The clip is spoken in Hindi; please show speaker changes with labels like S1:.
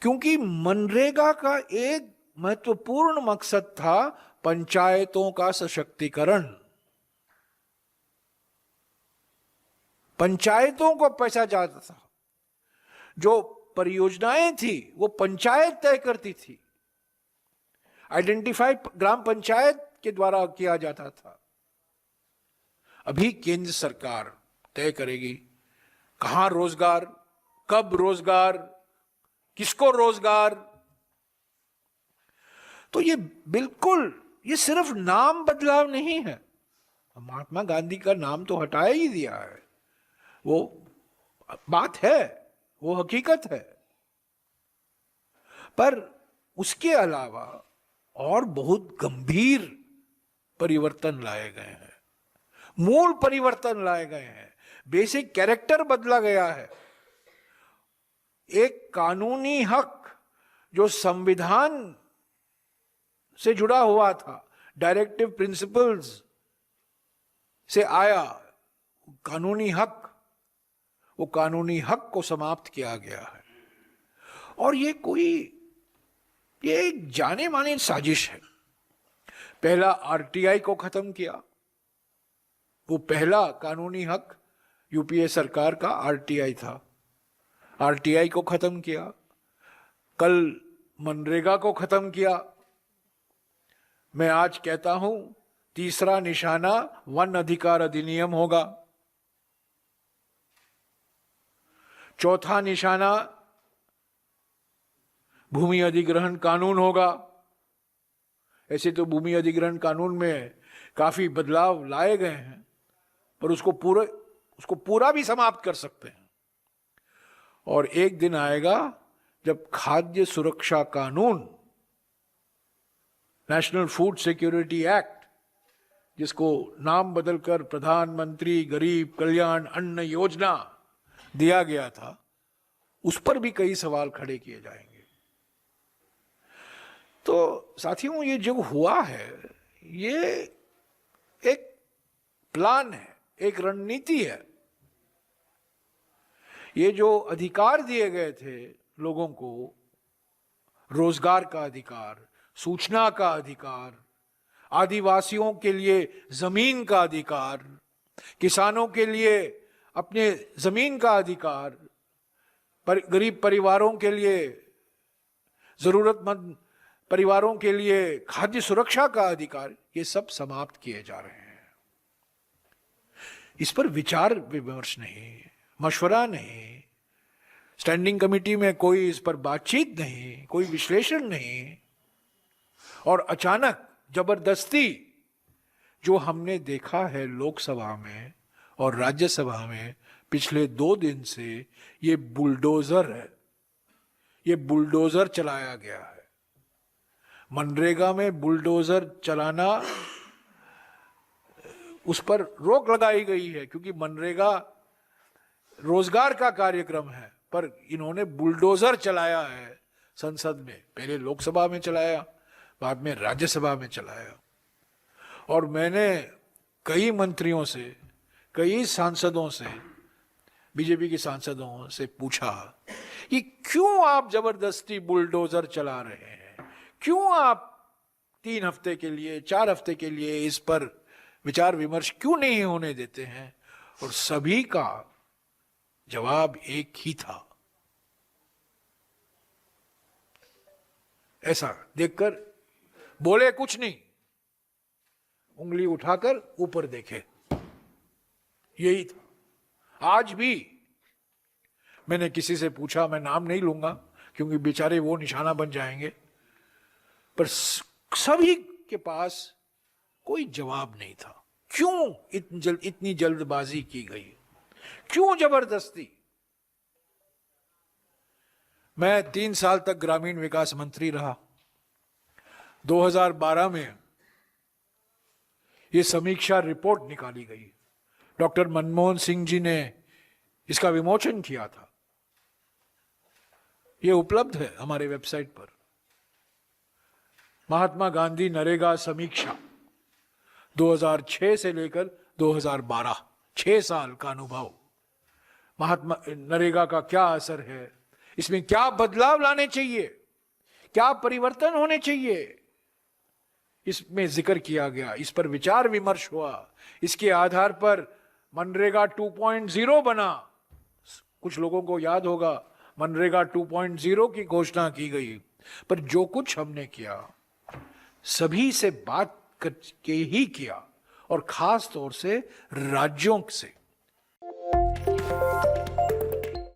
S1: क्योंकि मनरेगा का एक महत्वपूर्ण मकसद था पंचायतों का सशक्तिकरण। पंचायतों को पैसा जाता था, जो परियोजनाएं थी वो पंचायत तय करती थी, आइडेंटिफाई ग्राम पंचायत के द्वारा किया जाता था। अभी केंद्र सरकार तय करेगी कहां रोजगार, कब रोजगार, किसको रोजगार। तो ये बिल्कुल, ये सिर्फ नाम बदलाव नहीं है। महात्मा गांधी का नाम तो हटाया ही दिया है, वो बात है, वो हकीकत है, पर उसके अलावा और बहुत गंभीर परिवर्तन लाए गए हैं, मूल परिवर्तन लाए गए हैं, बेसिक कैरेक्टर बदला गया है। एक कानूनी हक जो संविधान से जुड़ा हुआ था, डायरेक्टिव प्रिंसिपल्स से आया कानूनी हक, वो कानूनी हक को समाप्त किया गया है। और ये एक जाने माने साजिश है। पहला आरटीआई को खत्म किया, वो पहला कानूनी हक यूपीए सरकार का आरटीआई था, आरटीआई को खत्म किया। कल मनरेगा को खत्म किया। मैं आज कहता हूं तीसरा निशाना वन अधिकार अधिनियम होगा, चौथा निशाना भूमि अधिग्रहण कानून होगा। ऐसे तो भूमि अधिग्रहण कानून में काफी बदलाव लाए गए हैं, पर उसको पूरा भी समाप्त कर सकते हैं। और एक दिन आएगा जब खाद्य सुरक्षा कानून, नेशनल फूड सिक्योरिटी एक्ट, जिसको नाम बदलकर प्रधानमंत्री गरीब कल्याण अन्न योजना दिया गया था, उस पर भी कई सवाल खड़े किए जाएंगे। तो साथियों, ये जो हुआ है ये एक प्लान है, एक रणनीति है। ये जो अधिकार दिए गए थे लोगों को, रोजगार का अधिकार, सूचना का अधिकार, आदिवासियों के लिए जमीन का अधिकार, किसानों के लिए अपने जमीन का अधिकार, गरीब परिवारों के लिए, जरूरतमंद परिवारों के लिए खाद्य सुरक्षा का अधिकार, ये सब समाप्त किए जा रहे हैं। इस पर विचार विमर्श नहीं, मशवरा नहीं, स्टैंडिंग कमेटी में कोई इस पर बातचीत नहीं, कोई विश्लेषण नहीं, और अचानक जबरदस्ती जो हमने देखा है लोकसभा में और राज्यसभा में पिछले 2 दिन से, ये बुलडोजर है, ये बुलडोजर चलाया गया है। मनरेगा में बुलडोजर चलाना, उस पर रोक लगाई गई है क्योंकि मनरेगा रोजगार का कार्यक्रम है, पर इन्होंने बुलडोजर चलाया है संसद में। पहले लोकसभा में चलाया, बाद में राज्यसभा में चलाया। और मैंने कई मंत्रियों से, कई सांसदों से, बीजेपी के सांसदों से पूछा कि क्यों आप जबरदस्ती बुलडोजर चला रहे हैं, क्यों आप 3 हफ्ते के लिए, 4 हफ्ते के लिए इस पर विचार विमर्श क्यों नहीं होने देते हैं। और सभी का जवाब एक ही था। ऐसा देखकर बोले कुछ नहीं, उंगली उठाकर ऊपर देखे, यही था। आज भी मैंने किसी से पूछा, मैं नाम नहीं लूंगा क्योंकि बेचारे वो निशाना बन जाएंगे, पर सभी के पास कोई जवाब नहीं था। क्यों इतनी जल्दबाजी की गई, क्यों जबरदस्ती। मैं 3 साल तक ग्रामीण विकास मंत्री रहा। 2012 में ये समीक्षा रिपोर्ट निकाली गई, डॉक्टर मनमोहन सिंह जी ने इसका विमोचन किया था। ये उपलब्ध है हमारे वेबसाइट पर। महात्मा गांधी नरेगा समीक्षा 2006 से लेकर 2012, 6 साल का अनुभव। महात्मा नरेगा का क्या असर है, इसमें क्या बदलाव लाने चाहिए, क्या परिवर्तन होने चाहिए, इसमें जिक्र किया गया, इस पर विचार विमर्श हुआ। इसके आधार पर मनरेगा 2.0 बना। कुछ लोगों को याद होगा मनरेगा 2.0 की घोषणा की गई, पर जो कुछ हमने किया सभी से बात करके ही किया, और खास तौर से राज्यों से।